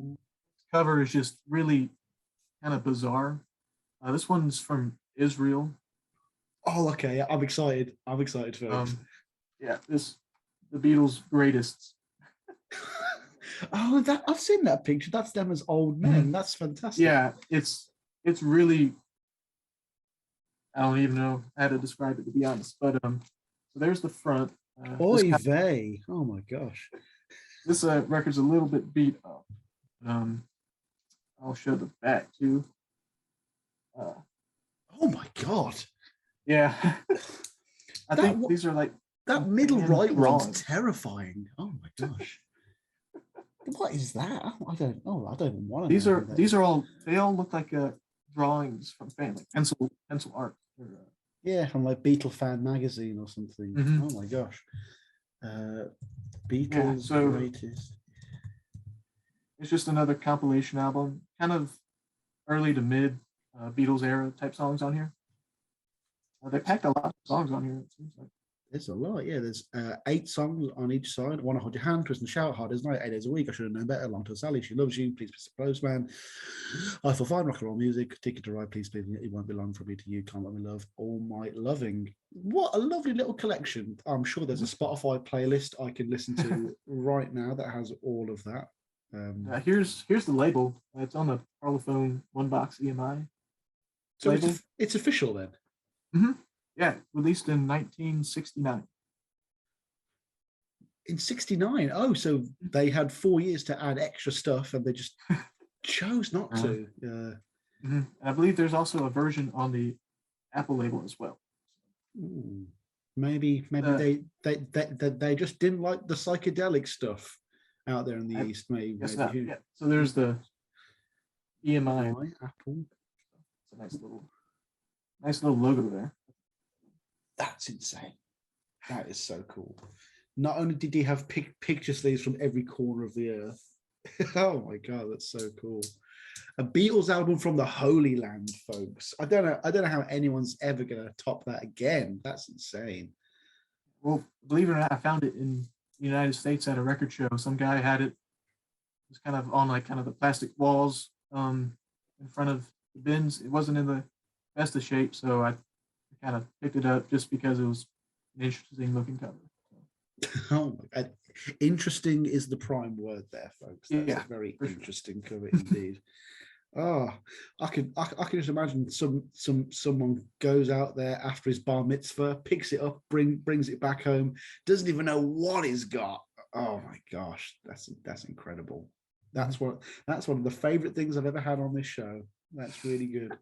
cover is just really kind of bizarre. This one's from Israel. Oh, okay. I'm excited. Folks. The Beatles' Greatest. Oh, I've seen that picture. That's them as old men. That's fantastic. Yeah, it's really. I don't even know how to describe it, to be honest. But so there's the front. Oy vey! Oh my gosh. This record's a little bit beat up. I'll show the back too. Oh my god! Yeah, I think these are like that middle right one's terrifying. Oh my gosh! What is that? I don't know. I don't even want to. These are all. They all look like drawings from like pencil art. Yeah, from like Beatle Fan magazine or something. Oh my gosh! Beatles Greatest. It's just another compilation album, kind of early to mid Beatles era type songs on here. They packed a lot of songs on here. It seems like. There's a lot, yeah. There's 8 songs on each side. I Want to Hold Your Hand, Twist and Shout, Hard as Night, 8 days a week. I Should Have Known Better, Long to Sally, She Loves You, Please Mr. Postman. I Feel Fine, Rock and Roll Music, Ticket to Ride, Please Please Me, It Won't Be Long From Me to You, Can't Let Me Love, All My Loving. What a lovely little collection. I'm sure there's a Spotify playlist I can listen to right now that has all of that. Here's the label. It's on the Parlophone One Box EMI. So it's official then? Mm-hmm. Yeah, released in 1969. In 69? Oh, so they had 4 years to add extra stuff and they just chose not to. Mm-hmm. I believe there's also a version on the Apple label as well. Ooh. Maybe they just didn't like the psychedelic stuff out there in the East. Maybe. Yeah. So there's the EMI Apple. It's a nice little logo there. That's insane. That is so cool. Not only did he have picture sleeves from every corner of the earth. Oh my God, that's so cool. A Beatles album from the Holy Land, folks. I don't know how anyone's ever gonna top that again. That's insane. Well, believe it or not, I found it in the United States at a record show. Some guy had it. It was kind of on kind of the plastic walls in front of the bins. It wasn't in the best of shape, so I kind of picked it up just because it was an interesting looking cover. Oh my God. Interesting is the prime word there, folks. That's a very interesting cover indeed. Oh, I can just imagine someone goes out there after his bar mitzvah, picks it up, brings it back home, doesn't even know what he's got. Oh my gosh, that's incredible. That's one of the favorite things I've ever had on this show. That's really good.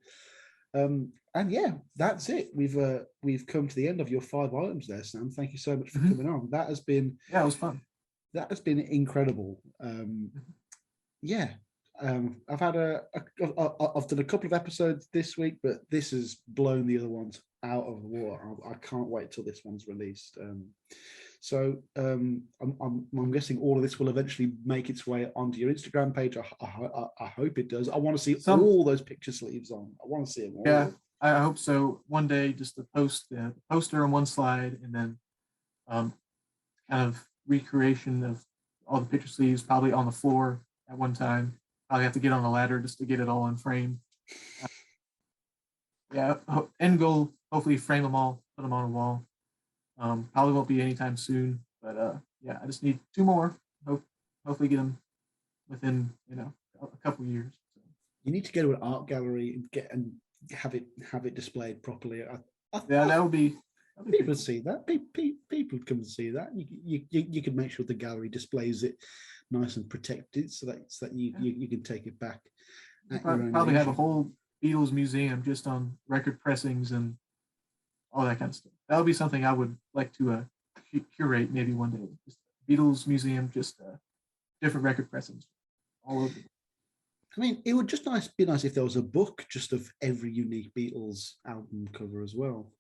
And yeah, that's it. We've come to the end of your 5 items there, Sam. Thank you so much for coming on. That has been it was fun. That has been incredible. I've had I've done a couple of episodes this week, but this has blown the other ones out of the water. I can't wait till this one's released. So I'm guessing all of this will eventually make its way onto your Instagram page. I hope it does. I want to see all those picture sleeves on. I want to see them all. Yeah, I hope so. One day, just to post the poster on one slide, and then kind of recreation of all the picture sleeves, probably on the floor at one time. Probably have to get on a ladder just to get it all in frame. End goal, hopefully frame them all, put them on a wall. Probably won't be anytime soon, but I just need 2 more. Hopefully get them within a couple years. So. You need to go to an art gallery and have it displayed properly. That would be. People would see that. People come and see that. You can make sure the gallery displays it nice and protected, so that you can take it back. Probably have a whole Beatles museum just on record pressings and all that kind of stuff. That would be something I would like to curate maybe one day. Just Beatles museum, just different record pressings all over. I mean, it would just be nice if there was a book just of every unique Beatles album cover as well.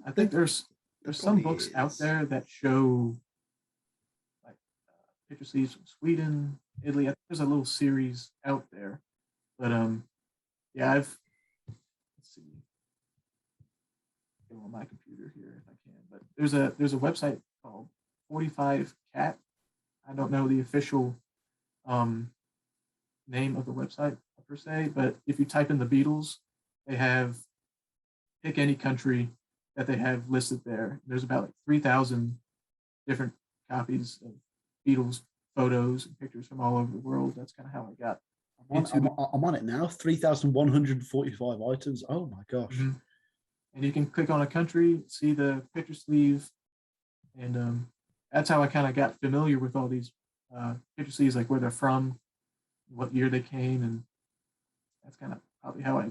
I think there's some books out there that show like picture sleeves from Sweden, Italy. I think there's a little series out there, but let's see, get on my computer here if I can. But there's a website called 45 Cat. I don't know the official name of the website per se, but if you type in the Beatles, they have pick any country that they have listed there. There's about 3,000 different copies of Beatles photos and pictures from all over the world. That's kind of how I got. I'm on it now. 3,145 items. Oh my gosh! Mm-hmm. And you can click on a country, see the picture sleeve, and that's how I kind of got familiar with all these picture sleeves, like where they're from, what year they came, and that's kind of probably how I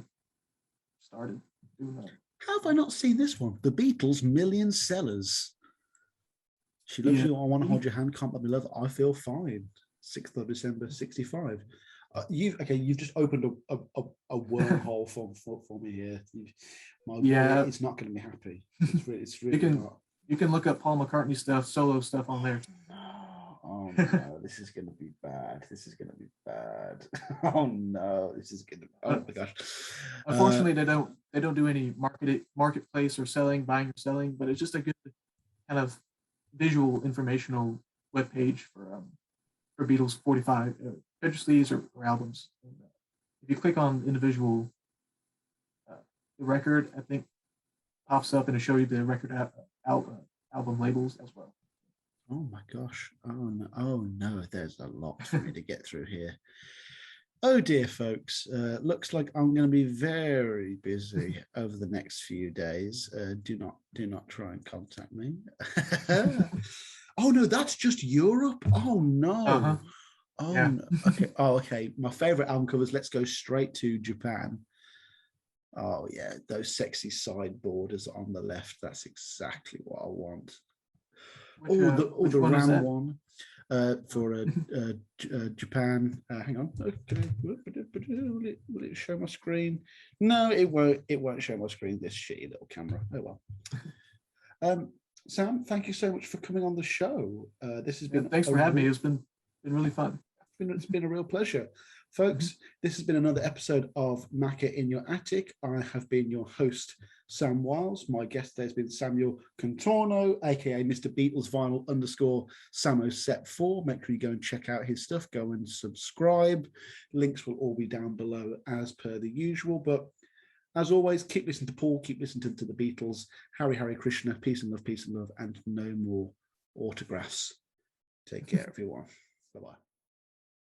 started doing that. How have I not seen this one? The Beatles Million Sellers. She Loves You, I Want to Hold Your Hand, Can't Let Me Love, I Feel Fine. 6th of December, 65. You've just opened a wormhole for me here. My boy is not going to be happy. It's really not. You can look up Paul McCartney stuff, solo stuff on there. Oh no, this is going to be bad. Oh no, this is going to. Oh my gosh. Unfortunately, they don't do any marketplace or buying or selling, but it's just a good kind of visual informational webpage for Beatles 45 registries or albums. And, if you click on individual the record, I think pops up and it'll show you the record album labels as well. Oh my gosh. Oh no, there's a lot for me to get through here. Oh dear, folks. Looks like I'm going to be very busy over the next few days. Do not try and contact me. Oh no, that's just Europe. Oh no. Uh-huh. Oh Yeah. no. Okay. Oh, okay. My favorite album covers. Let's go straight to Japan. Oh yeah, those sexy side borders on the left. That's exactly what I want. Which The one is Ram that? one for Japan. Hang on. Will it show my screen? No, it won't. It won't show my screen. This shitty little camera. Oh well. Sam, thank you so much for coming on the show. This has been. Thanks for having me. It's been really fun. It's been a real pleasure. Folks, this has been another episode of Macca in Your Attic. I have been your host, Sam Wiles. My guest today has been Samuel Contorno, aka Mr. Beatles Vinyl _Samo Set4. Make sure you go and check out his stuff. Go and subscribe. Links will all be down below as per the usual. But as always, keep listening to Paul, keep listening to the Beatles. Hare Krishna, peace and love, and no more autographs. Take care, everyone. Bye-bye.